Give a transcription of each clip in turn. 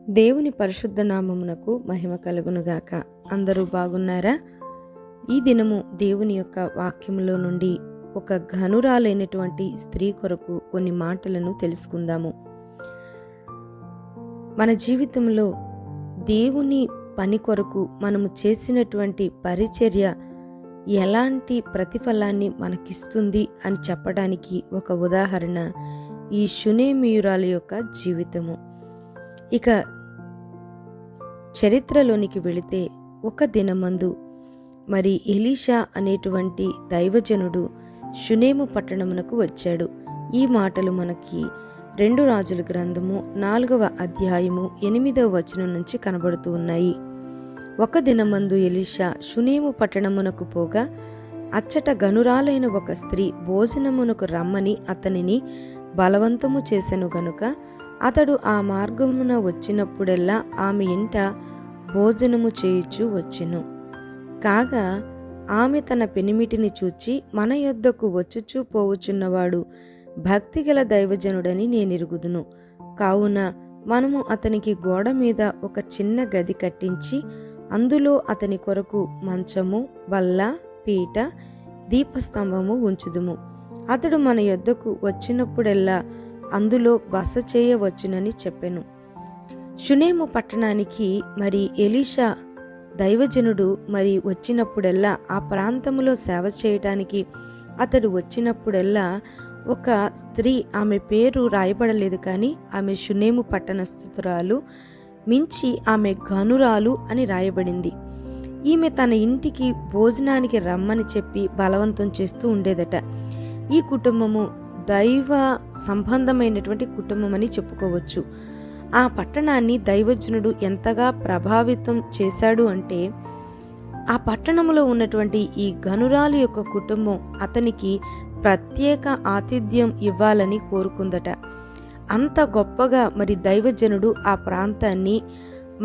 దేవుని పరిశుద్ధ నామమునకు మహిమ కలుగునుగాక. అందరూ బాగున్నారా? ఈ దినము దేవుని యొక్క వాక్యములో నుండి ఒక ఘనురాలైనటువంటి స్త్రీ కొరకు కొన్ని మాటలను తెలుసుకుందాము. మన జీవితంలో దేవుని పని కొరకు మనము చేసినటువంటి పరిచర్య ఎలాంటి ప్రతిఫలాన్ని మనకిస్తుంది అని చెప్పడానికి ఒక ఉదాహరణ ఈ షునేమీయురాలి యొక్క జీవితము. ఇక చరిత్రలోనికి వెళితే ఒక దినమందు మరి ఎలీషా అనేటువంటి దైవజనుడు షునేము పట్టణమునకు వచ్చాడు. ఈ మాటలు మనకి 2 రాజుల గ్రంథము 4వ అధ్యాయము 8వ వచనం నుంచి కనబడుతూ ఉన్నాయి. ఒక దినమందు ఎలీషా షునేము పట్టణమునకు పోగా అచ్చట గనురాలైన ఒక స్త్రీ భోజనమునకు రమ్మని అతనిని బలవంతము చేసెను గనుక అతడు ఆ మార్గమున వచ్చినప్పుడెల్లా ఆమె ఇంట భోజనము చేయుచు వచ్చెను. కాగా ఆమె తన పెనిమిటిని చూచి, మన యొద్దకు వచ్చుచూ పోవుచున్నవాడు భక్తిగల దైవజనుడని నేనెరుగుదును. కావున మనము అతనికి గోడ మీద ఒక చిన్న గది కట్టించి అందులో అతని కొరకు మంచము, బల్ల, పీట, దీపస్తంభము ఉంచుదుము. అతడు మన యొద్దకు వచ్చినప్పుడెల్లా అందులో బస చేయవచ్చునని చెప్పెను. షునేము పట్టణానికి మరి ఎలీషా దైవజనుడు మరి వచ్చినప్పుడెల్లా ఆ ప్రాంతంలో సేవ చేయటానికి అతడు వచ్చినప్పుడెల్లా ఒక స్త్రీ, ఆమె పేరు రాయబడలేదు కానీ ఆమె షునేము పట్టణస్థురాలు, మించి ఆమె ఘనురాలు అని రాయబడింది. ఈమె తన ఇంటికి భోజనానికి రమ్మని చెప్పి బలవంతం చేస్తూ ఉండేదట. ఈ కుటుంబము దైవ సంబంధమైనటువంటి కుటుంబం అని చెప్పుకోవచ్చు. ఆ పట్టణాన్ని దైవజనుడు ఎంతగా ప్రభావితం చేశాడు అంటే, ఆ పట్టణంలో ఉన్నటువంటి ఈ ఘనురాలు యొక్క కుటుంబం అతనికి ప్రత్యేక ఆతిథ్యం ఇవ్వాలని కోరుకుందట. అంత గొప్పగా మరి దైవజనుడు ఆ ప్రాంతాన్ని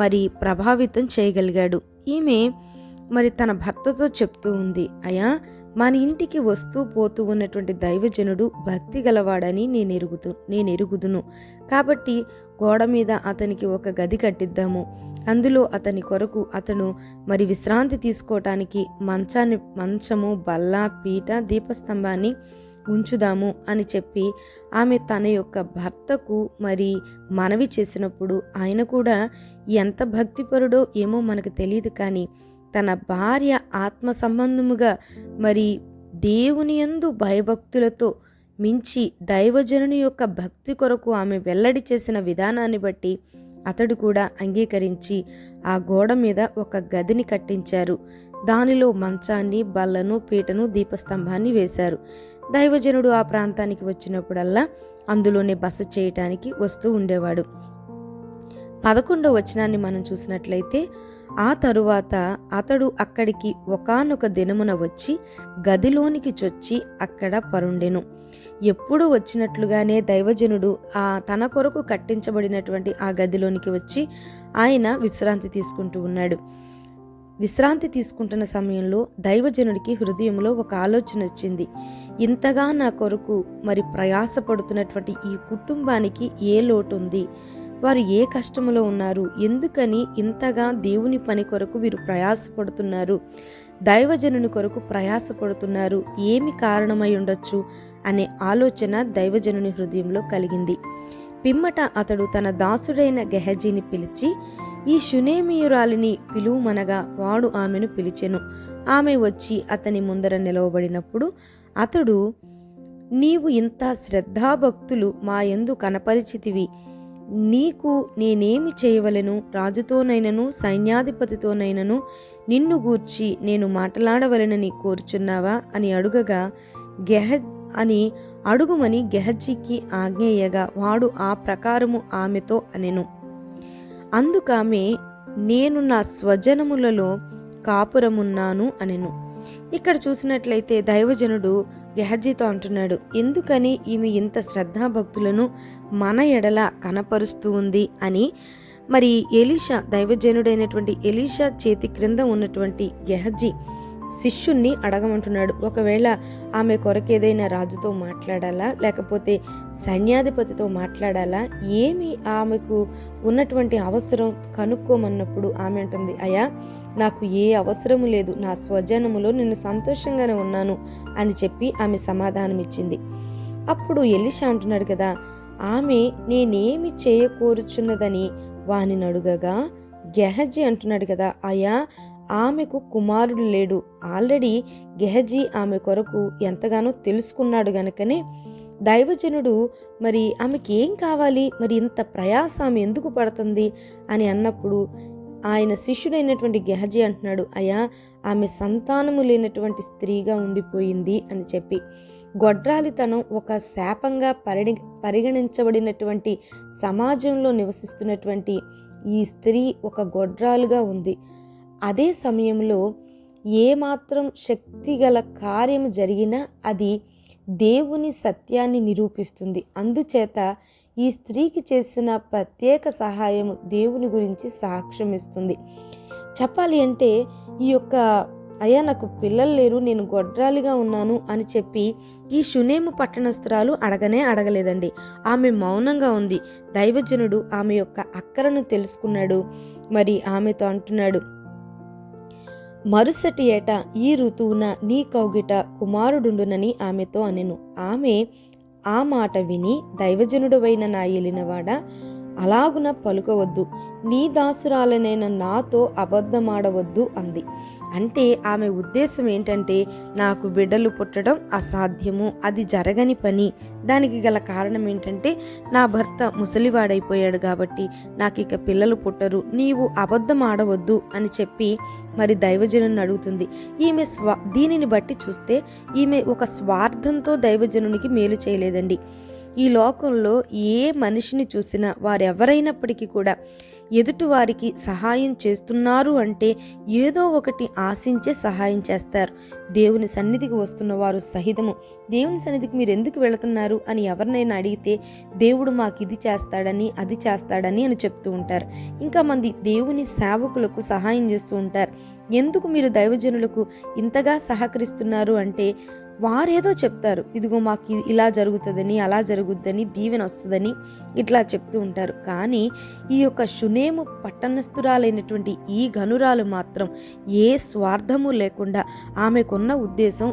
మరి ప్రభావితం చేయగలిగాడు. ఈమె మరి తన భర్తతో చెప్తూ ఉంది, అయ్యా, మన ఇంటికి వస్తూ పోతూ ఉన్నటువంటి దైవజనుడు భక్తి గలవాడని నేనెరుగుదును. కాబట్టి గోడ మీద అతనికి ఒక గది కట్టిద్దాము. అందులో అతని కొరకు అతను మరి విశ్రాంతి తీసుకోవటానికి మంచము, బల్ల, పీట, దీపస్తంభాన్ని ఉంచుదాము అని చెప్పి ఆమె తన యొక్క భర్తకు మరి మనవి చేసినప్పుడు ఆయన కూడా ఎంత భక్తిపరుడో ఏమో మనకు తెలియదు, కానీ తన భార్య ఆత్మ సంబంధముగా మరి దేవుని యందు భయభక్తులతో మించి దైవజనుని యొక్క భక్తి కొరకు ఆమె వెల్లడి చేసిన విధానాన్ని బట్టి అతడు కూడా అంగీకరించి ఆ గోడ మీద ఒక గదిని కట్టించారు. దానిలో మంచాన్ని, బల్లను, పీటను, దీపస్తంభాన్ని వేశారు. దైవజనుడు ఆ ప్రాంతానికి వచ్చినప్పుడల్లా అందులోనే బస చేయటానికి వస్తూ ఉండేవాడు. 11వ వచనాన్ని మనం చూసినట్లయితే, ఆ తరువాత అతడు అక్కడికి ఒకానొక దినమున వచ్చి గదిలోనికి చొచ్చి అక్కడ పరుండెను. ఎప్పుడు వచ్చినట్లుగానే దైవజనుడు తన కొరకు కట్టించబడినటువంటి ఆ గదిలోనికి వచ్చి ఆయన విశ్రాంతి తీసుకుంటూ ఉన్నాడు. విశ్రాంతి తీసుకుంటున్న సమయంలో దైవజనుడికి హృదయంలో ఒక ఆలోచన వచ్చింది. ఇంతగా నా కొరకు మరి ప్రయాసపడుతున్నటువంటి ఈ కుటుంబానికి ఏ లోటు ఉంది? వారు ఏ కష్టములో ఉన్నారు? ఎందుకని ఇంతగా దేవుని పని కొరకు వీరు ప్రయాసపడుతున్నారు? దైవజనుని కొరకు ప్రయాసపడుతున్నారు? ఏమి కారణమై ఉండొచ్చు అనే ఆలోచన దైవజనుని హృదయంలో కలిగింది. పిమ్మట అతడు తన దాసుడైన గెహజీని పిలిచి, ఈ షునేమీయురాలిని పిలువమనగా వాడు ఆమెను పిలిచెను. ఆమె వచ్చి అతని ముందర నిలవబడినప్పుడు అతడు, నీవు ఇంత శ్రద్ధాభక్తులు మా యందు కనపరిచితివి, నీకు నేనేమి చేయవలెను? రాజుతోనైనను సైన్యాధిపతితోనైనను నిన్ను గూర్చి నేను మాట్లాడవలెనని కోరుచున్నావా అని అడుగగా, అడుగుమని గెహజీకి ఆజ్ఞేయగా వాడు ఆ ప్రకారము ఆమెతో అనెను. అందుకామె, నేను నా స్వజనములలో కాపురమున్నాను అనెను. ఇక్కడ చూసినట్లయితే దైవజనుడు గెహజీతో అంటున్నాడు, ఎందుకని ఈమె ఇంత శ్రద్ధాభక్తులను మన ఎడల కనపరుస్తూ ఉంది అని. మరి ఎలీషా, దైవజనుడైనటువంటి ఎలీషా చేతి క్రింద ఉన్నటువంటి గెహజీ శిష్యుణ్ణి అడగమంటున్నాడు. ఒకవేళ ఆమె కొరకు ఏదైనా రాజుతో మాట్లాడాలా, లేకపోతే సైన్యాధిపతితో మాట్లాడాలా, ఏమి ఆమెకు ఉన్నటువంటి అవసరం కనుక్కోమన్నప్పుడు ఆమె అంటుంది, అయ్యా నాకు ఏ అవసరము లేదు, నా స్వజనములో నేను సంతోషంగానే ఉన్నాను అని చెప్పి ఆమె సమాధానం ఇచ్చింది. అప్పుడు ఎలీషా అంటున్నాడు కదా, ఆమె నేనేమి చేయకోరుచున్నదని వానిని అడుగగా గెహజీ అంటున్నాడు కదా, అయ్యా ఆమెకు కుమారుడు లేడు, ఆల్రెడీ గెహజీ ఆమె కొరకు ఎంతగానో తెలుసుకున్నాడు గనుకనే దైవజనుడు మరి ఆమెకి ఏం కావాలి, మరి ఇంత ప్రయాస ఆమె ఎందుకు పడుతుంది అని అన్నప్పుడు ఆయన శిష్యుడైనటువంటి గెహజీ అంటున్నాడు, అయ్యా ఆమె సంతానము లేనటువంటి స్త్రీగా ఉండిపోయింది అని చెప్పి. గొడ్రాలితనం ఒక శాపంగా పరిగణించబడినటువంటి సమాజంలో నివసిస్తున్నటువంటి ఈ స్త్రీ ఒక గొడ్రాలుగా ఉంది. అదే సమయంలో ఏమాత్రం శక్తిగల కార్యము జరిగినా అది దేవుని సత్యాన్ని నిరూపిస్తుంది. అందుచేత ఈ స్త్రీకి చేసిన ప్రత్యేక సహాయము దేవుని గురించి సాక్ష్యం ఇస్తుంది. చెప్పాలి అంటే ఈ యొక్క అయ్యా నాకు పిల్లలు లేరు, నేను గొడ్రాలిగా ఉన్నాను అని చెప్పి ఈ షునేము పట్టణస్థురాలు అడగలేదండి. ఆమె మౌనంగా ఉంది. దైవజనుడు ఆమె యొక్క అక్కరను తెలుసుకున్నాడు. మరి ఆమెతో అంటున్నాడు, మరుసటి ఏట ఈ ఋతువున నీ కౌగిట కుమారుడుండునని ఆమెతో అనెను. ఆమె ఆ మాట విని, దైవజనుడవైన నా ఏలినవాడా, అలాగున పలుకవద్దు, నీ దాసురాలనైన నాతో అబద్ధమాడవద్దు అంది. అంటే ఆమె ఉద్దేశం ఏంటంటే, నాకు బిడ్డలు పుట్టడం అసాధ్యము, అది జరగని పని. దానికి గల కారణం ఏంటంటే, నా భర్త ముసలివాడైపోయాడు కాబట్టి నాకు ఇక పిల్లలు పుట్టరు, నీవు అబద్ధం ఆడవద్దు అని చెప్పి మరి దైవజనుని అడుగుతుంది. ఈమె దీనిని బట్టి చూస్తే ఈమె ఒక స్వార్థంతో దైవజనునికి మేలు చేయలేదండి. ఈ లోకంలో ఏ మనిషిని చూసినా వారెవరైనప్పటికీ కూడా ఎదుటివారికి సహాయం చేస్తున్నారు అంటే ఏదో ఒకటి ఆశించే సహాయం చేస్తారు. దేవుని సన్నిధికి వస్తున్న వారు సహితము దేవుని సన్నిధికి మీరు ఎందుకు వెళుతున్నారు అని ఎవరినైనా అడిగితే దేవుడు మాకు ఇది చేస్తాడని అది చేస్తాడని అని చెప్తూ ఉంటారు. ఇంకా మంది దేవుని సేవకులకు సహాయం చేస్తూ ఉంటారు. ఎందుకు మీరు దైవజనులకు ఇంతగా సహకరిస్తున్నారు అంటే వారేదో చెప్తారు, ఇదిగో మాకు ఇలా జరుగుతుందని అలా జరుగుద్దని దీవెన వస్తుందని ఇట్లా చెప్తూ ఉంటారు. కానీ ఈ యొక్క షునేము పట్టణస్థురాలైనటువంటి ఈ గనురాలు మాత్రం ఏ స్వార్థము లేకుండా ఆమెకున్న ఉద్దేశం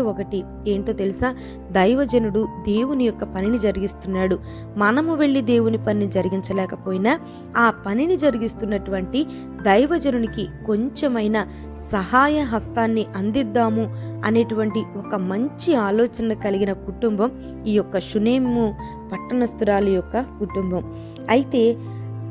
ఒకటి ఏంటో తెలుసా, దైవజనుడు దేవుని యొక్క పనిని జరిగిస్తున్నాడు. మనము వెళ్ళి దేవుని పనిని జరిగించలేకపోయినా ఆ పనిని జరిగిస్తున్నటువంటి దైవజనునికి కొంచెమైనా సహాయ హస్తాన్ని అందిద్దాము అనేటువంటి ఒక మంచి ఆలోచన కలిగిన కుటుంబం ఈ యొక్క షునేము పట్టణస్థురాలి యొక్క కుటుంబం. అయితే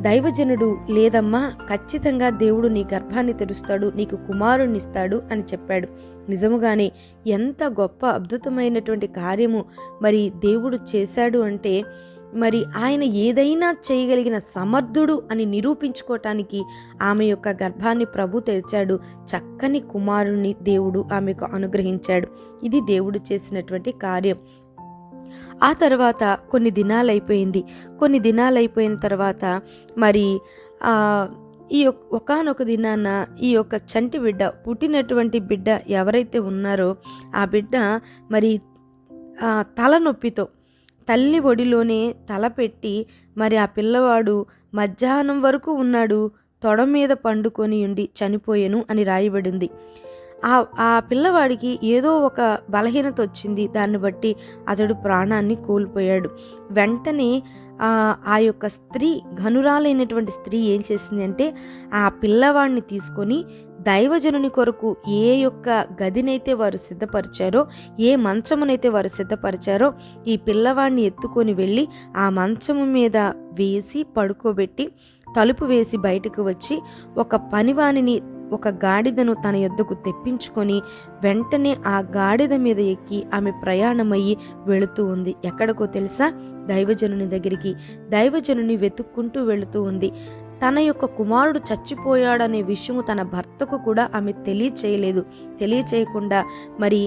దైవజనుడు లేదమ్మా, ఖచ్చితంగా దేవుడు నీ గర్భాన్ని తెరుస్తాడు, నీకు కుమారుణ్ణి ఇస్తాడు అని చెప్పాడు. నిజముగానే ఎంత గొప్ప అద్భుతమైనటువంటి కార్యము మరి దేవుడు చేశాడు అంటే, మరి ఆయన ఏదైనా చేయగలిగిన సమర్థుడు అని నిరూపించుకోవటానికి ఆమె యొక్క గర్భాన్ని ప్రభు తెరిచాడు. చక్కని కుమారుణ్ణి దేవుడు ఆమెకు అనుగ్రహించాడు. ఇది దేవుడు చేసినటువంటి కార్యం. ఆ తర్వాత కొన్ని దినాలైపోయిన తర్వాత మరి ఈ ఒకానొక దినాన ఈ యొక్క చంటి బిడ్డ, పుట్టినటువంటి బిడ్డ ఎవరైతే ఉన్నారో ఆ బిడ్డ మరి తలనొప్పితో తల్లి ఒడిలోనే తలపెట్టి మరి ఆ పిల్లవాడు మధ్యాహ్నం వరకు ఉన్నాడు, తొడ మీద పండుకొని ఉండి చనిపోయెను అని రాయబడింది. ఆ పిల్లవాడికి ఏదో ఒక బలహీనత వచ్చింది. దాన్ని బట్టి అతడు ప్రాణాన్ని కోల్పోయాడు. వెంటనే ఆ యొక్క స్త్రీ, ఘనురాలైనటువంటి స్త్రీ ఏం చేసింది అంటే, ఆ పిల్లవాడిని తీసుకొని దైవజనుని కొరకు ఏ యొక్క గదినైతే వారు సిద్ధపరిచారో, ఏ మంచమునైతే వారు సిద్ధపరిచారో, ఈ పిల్లవాడిని ఎత్తుకొని వెళ్ళి ఆ మంచము మీద వేసి పడుకోబెట్టి తలుపు వేసి బయటకు వచ్చి ఒక పనివానిని, ఒక గాడిదను తన యొద్దకు తెప్పించుకొని వెంటనే ఆ గాడిద మీద ఎక్కి ఆమె ప్రయాణమయ్యి వెళుతూ ఉంది. ఎక్కడికో తెలుసా? దైవజనుని దగ్గరికి. దైవజనుని వెతుక్కుంటూ వెళుతూ ఉంది. తన యొక్క కుమారుడు చచ్చిపోయాడనే విషయము తన భర్తకు కూడా ఆమె తెలియచేయకుండా మరి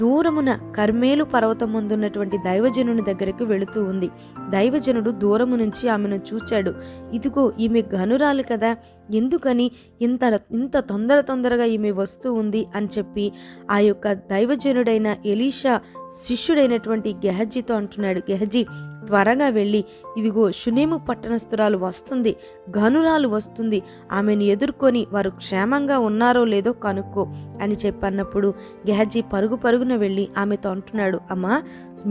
దూరమున కర్మేలు పర్వతం ముందున్నటువంటి దైవజనుని దగ్గరికి వెళుతూ ఉంది. దైవజనుడు దూరము నుంచి ఆమెను చూచాడు. ఇదిగో ఈమె గనురాలు కదా, ఎందుకని ఇంత తొందరగా ఈమె వస్తూ ఉంది అని చెప్పి ఆ యొక్క దైవజనుడైన ఎలీషా శిష్యుడైనటువంటి గెహజీతో అంటున్నాడు, గెహజీ త్వరగా వెళ్ళి ఇదిగో షునేము పట్టణస్థురాలు వస్తుంది, గనురాలు వస్తుంది, ఆమెను ఎదుర్కొని వారు క్షేమంగా ఉన్నారో లేదో కనుక్కో అని చెప్పన్నప్పుడు గెహజీ పరుగున వెళ్ళి ఆమెతో అంటున్నాడు, అమ్మా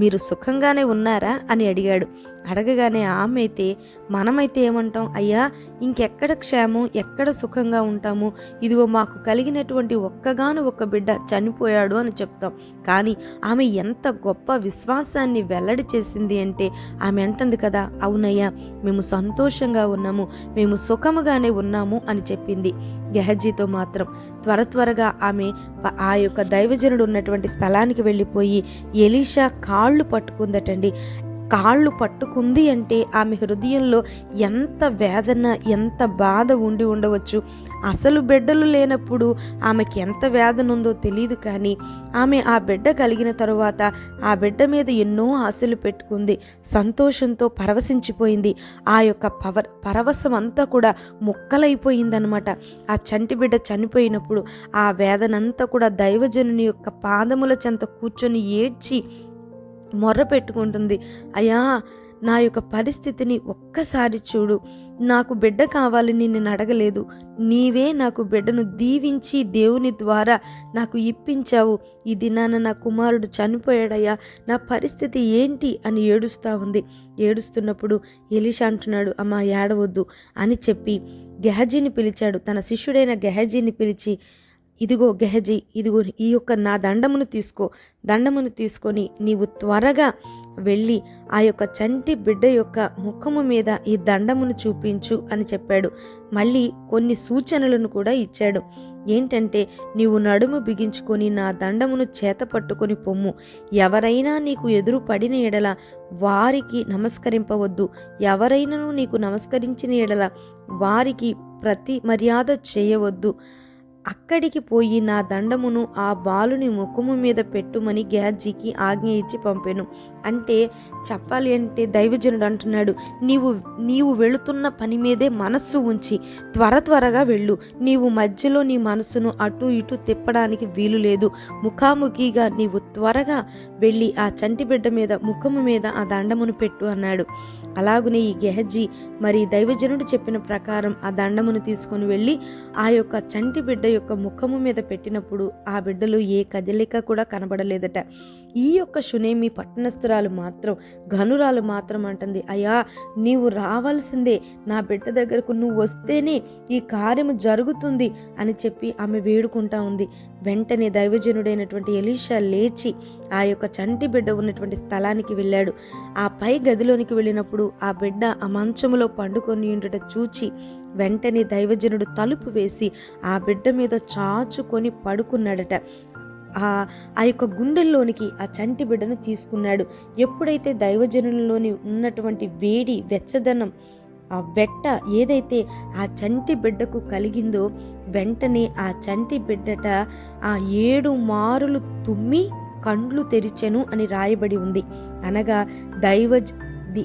మీరు సుఖంగానే ఉన్నారా అని అడిగాడు. అడగగానే ఆమె అయితే మనమైతే ఏమంటాం, అయ్యా ఇంకెక్కడ క్షేమం, ఎక్కడ సుఖంగా ఉంటాము, ఇదిగో మాకు కలిగినటువంటి ఒక్క బిడ్డ చనిపోయాడు అని చెప్తాం. కానీ ఆమె ఎంత గొప్ప విశ్వాసాన్ని వెల్లడి చేసింది అంటే ఆమె అంటుంది కదా, అవునయ్యా మేము సంతోషంగా ఉన్నాము, మేము సుఖముగానే ఉన్నాము అని చెప్పింది. గెహజీతో మాత్రం త్వరగా ఆమె ఆ యొక్క దైవజనుడు ఉన్నటువంటి స్థలానికి వెళ్ళిపోయి ఎలీషా కాళ్ళు పట్టుకుందటండి. కాళ్ళు పట్టుకుంది అంటే ఆమె హృదయంలో ఎంత వేదన, ఎంత బాధ ఉండవచ్చు. అసలు బిడ్డలు లేనప్పుడు ఆమెకి ఎంత వేదన ఉందో తెలియదు, కానీ ఆమె ఆ బిడ్డ కలిగిన తరువాత ఆ బిడ్డ మీద ఎన్నో ఆశలు పెట్టుకుంది, సంతోషంతో పరవశించిపోయింది. ఆ యొక్క పరవశం అంతా కూడా ముక్కలైపోయిందనమాట. ఆ చంటి బిడ్డ చనిపోయినప్పుడు ఆ వేదనంతా కూడా దైవజనుని యొక్క పాదముల చెంత కూర్చొని ఏడ్చి మొర్ర పెట్టుకుంటుంది, అయ్యా నా యొక్క పరిస్థితిని ఒక్కసారి చూడు, నాకు బిడ్డ కావాలని నేను అడగలేదు, నీవే నాకు బిడ్డను దీవించి దేవుని ద్వారా నాకు ఇప్పించావు, ఈ దినాన నా కుమారుడు చనిపోయాడయ్యా, నా పరిస్థితి ఏంటి అని ఏడుస్తూ ఉంది. ఏడుస్తున్నప్పుడు ఎలీషా అంటున్నాడు, అమ్మా ఏడవద్దు అని చెప్పి గెహజీని పిలిచాడు. తన శిష్యుడైన గెహజీని పిలిచి, ఇదిగో గెహజీ, ఇదిగో ఈ యొక్క నా దండమును తీసుకొని నీవు త్వరగా వెళ్ళి ఆ యొక్క చంటి బిడ్డ యొక్క ముఖము మీద ఈ దండమును చూపించు అని చెప్పాడు. మళ్ళీ కొన్ని సూచనలను కూడా ఇచ్చాడు. ఏంటంటే, నీవు నడుము బిగించుకొని నా దండమును చేత పట్టుకొని పొమ్ము, ఎవరైనా నీకు ఎదురు పడిన ఎడల వారికి నమస్కరింపవద్దు, ఎవరైనాను నీకు నమస్కరించిన ఎడల వారికి ప్రతి మర్యాద చేయవద్దు, అక్కడికి పోయి నా దండమును ఆ బాలుని ముఖము మీద పెట్టుమని గెహజీకి ఆజ్ఞ ఇచ్చి పంపెను. అంటే చెప్పాలి అంటే దైవజనుడు అంటున్నాడు, నీవు వెళుతున్న పని మీదే మనస్సు ఉంచి త్వరగా వెళ్ళు, నీవు మధ్యలో నీ మనసును అటు ఇటు తిప్పడానికి వీలు లేదు, ముఖాముఖిగా నీవు త్వరగా వెళ్ళి ఆ చంటి బిడ్డ మీద ముఖము మీద ఆ దండమును పెట్టు అన్నాడు. అలాగునే ఈ గెహజీ మరి దైవజనుడు చెప్పిన ప్రకారం ఆ దండమును తీసుకొని వెళ్ళి ఆ యొక్క చంటి బిడ్డ యొక్క ముఖము మీద పెట్టినప్పుడు ఆ బిడ్డలు ఏ కదలిక కూడా కనబడలేదట. ఈ యొక్క షునేమి పట్టణస్థురాలు మాత్రం, గనురాలు మాత్రం అంటుంది, అయ్యా నీవు రావాల్సిందే, నా బిడ్డ దగ్గరకు నువ్వు వస్తేనే ఈ కార్యము జరుగుతుంది అని చెప్పి ఆమె వేడుకుంటా ఉంది. వెంటనే దైవజనుడైనటువంటి ఎలీషా లేచి ఆ యొక్క చంటి బిడ్డ ఉన్నటువంటి స్థలానికి వెళ్ళాడు. ఆ పై గదిలోనికి వెళ్ళినప్పుడు ఆ బిడ్డ ఆ మంచములో పండుకొని ఉండట చూచి వెంటనే దైవజనుడు తలుపు వేసి ఆ బిడ్డ మీద చాచుకొని పడుకున్నాడట. ఆ యొక్క గుండెల్లోనికి ఆ చంటి బిడ్డను తీసుకున్నాడు. ఎప్పుడైతే దైవజనులలోని ఉన్నటువంటి వేడి, వెచ్చదనం, ఆ వెట్ట ఏదైతే ఆ చంటి బిడ్డకు కలిగిందో వెంటనే ఆ చంటి బిడ్డట ఆ 7 మారులు తుమ్మి కండ్లు తెరిచెను అని రాయబడి ఉంది. అనగా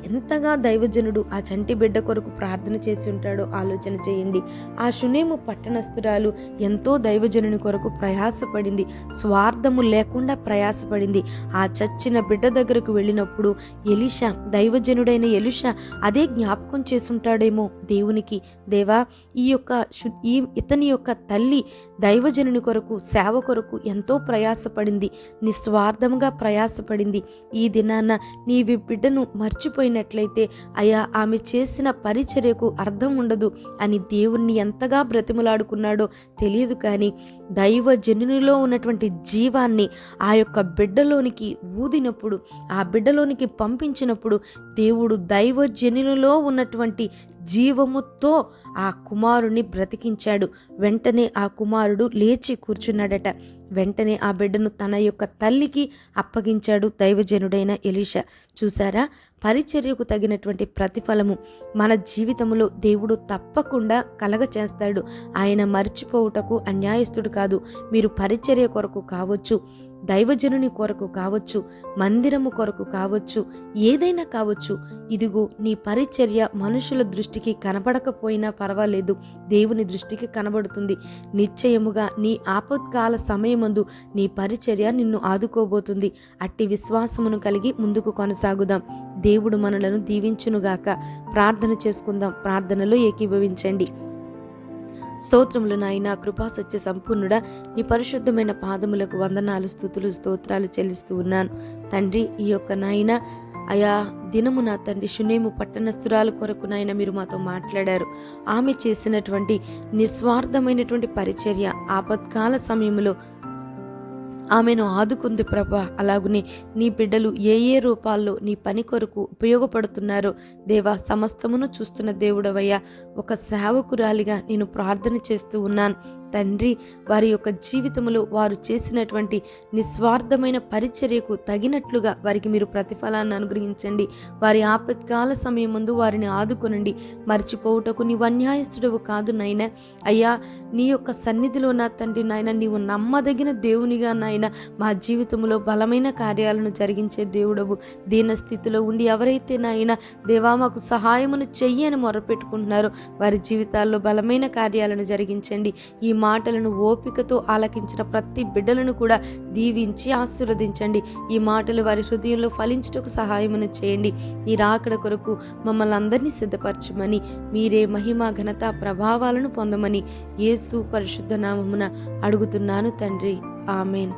ఎంతగా దైవజనుడు ఆ చంటి బిడ్డ కొరకు ప్రార్థన చేసి ఉంటాడో ఆలోచన చేయండి. ఆ షునేము పట్టణస్థురాలు ఎంతో దైవజనుని కొరకు ప్రయాసపడింది, స్వార్థము లేకుండా ప్రయాసపడింది. ఆ చచ్చిన బిడ్డ దగ్గరకు వెళ్ళినప్పుడు ఎలీషా, దైవజనుడైన ఎలీషా అదే జ్ఞాపకం చేసుంటాడేమో దేవునికి, దేవా ఇతని యొక్క తల్లి దైవజనుని కొరకు, సేవ కొరకు ఎంతో ప్రయాసపడింది, నిస్వార్థముగా ప్రయాసపడింది. ఈ దినాన నీవి బిడ్డను మర్చిపోయినట్లయితే అయ్యా ఆమె చేసిన పరిచర్యకు అర్థం ఉండదు అని దేవుణ్ణి ఎంతగా బ్రతిమలాడుకున్నాడో తెలియదు. కానీ దైవజనునిలో ఉన్నటువంటి జీవాన్ని ఆ యొక్క బిడ్డలోనికి ఊదినప్పుడు, ఆ బిడ్డలోనికి పంపించినప్పుడు దేవుడు దైవజనునిలో ఉన్నటువంటి జీవముతో ఆ కుమారుని బ్రతికించాడు. వెంటనే ఆ కుమారుడు లేచి కూర్చున్నాడట. వెంటనే ఆ బిడ్డను తన యొక్క తల్లికి అప్పగించాడు దైవజనుడైన ఎలీషా. చూసారా, పరిచర్యకు తగినటువంటి ప్రతిఫలము మన జీవితంలో దేవుడు తప్పకుండా కలగచేస్తాడు. ఆయన మర్చిపోవుటకు అన్యాయస్తుడు కాదు. మీరు పరిచర్య కొరకు కావచ్చు, దైవజనుని కొరకు కావచ్చు, మందిరము కొరకు కావచ్చు, ఏదైనా కావచ్చు, ఇదిగో నీ పరిచర్య మనుషుల దృష్టికి కనబడకపోయినా పర్వాలేదు, దేవుని దృష్టికి కనబడుతుంది. నిశ్చయముగా నీ ఆపత్కాల సమయమందు నీ పరిచర్య నిన్ను ఆదుకోబోతుంది. అట్టి విశ్వాసమును కలిగి ముందుకు కొనసాగుదాం. దేవుడు మనలను దీవించునుగాక. ప్రార్థన చేసుకుందాం. ప్రార్థనలో ఏకీభవించండి. స్తోత్రములు నాయన, కృపా సత్య సంపూర్ణుడా, నీ పరిశుద్ధమైన పాదములకు వందనాలు, స్తుతులు, స్తోత్రాలు చెల్లిస్తూ ఉన్నాను తండ్రి. ఈ యొక్క నాయన అయా దినమున తండ్రి షునేము పట్టణస్థురాలు కొరకు నాయన మీరు మాతో మాట్లాడారు. ఆమె చేసినటువంటి నిస్వార్థమైనటువంటి పరిచర్య ఆపత్కాల సమయంలో ఆమెను ఆదుకుంది ప్రభా. అలాగునే నీ బిడ్డలు ఏ ఏ రూపాల్లో నీ పని కొరకు ఉపయోగపడుతున్నారో దేవా, సమస్తమును చూస్తున్న దేవుడవయ్యా, ఒక సేవకురాలిగా నేను ప్రార్థన చేస్తూ ఉన్నాను తండ్రి. వారి యొక్క జీవితంలో వారు చేసినటువంటి నిస్వార్థమైన పరిచర్యకు తగినట్లుగా వారికి మీరు ప్రతిఫలాన్ని అనుగ్రహించండి. వారి ఆపత్కాల సమయం ముందు వారిని ఆదుకొనండి. మర్చిపోవుటకు నీవు అన్యాయస్తుడవు కాదు నాయన. అయ్యా, నీ యొక్క సన్నిధిలో నా తండ్రి నాయన, నీవు నమ్మదగిన దేవునిగా నాయన మా జీవితంలో బలమైన కార్యాలను జరిగించే దేవుడవు. దీన స్థితిలో ఉండి ఎవరైతే నాయన దేవా మాకు సహాయమును చెయ్యి అని మొరపెట్టుకుంటున్నారో వారి జీవితాల్లో బలమైన కార్యాలను జరిగించండి. ఈ మాటలను ఓపికతో ఆలకించిన ప్రతి బిడ్డలను కూడా దీవించి ఆశీర్వదించండి. ఈ మాటలు వారి హృదయంలో ఫలించుటకు సహాయమును చేయండి. ఈ రాకడ కొరకు మమ్మల్ని అందరినీ సిద్ధపరచమని, మీరే మహిమ ఘనత ప్రభావాలను పొందమని యేసు పరిశుద్ధ నామమున అడుగుతున్నాను తండ్రి. ఆమేన్.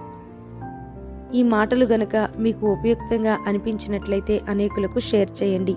ఈ మాటలు గనక మీకు ఉపయుక్తంగా అనిపించినట్లయితే అనేకులకు షేర్ చేయండి.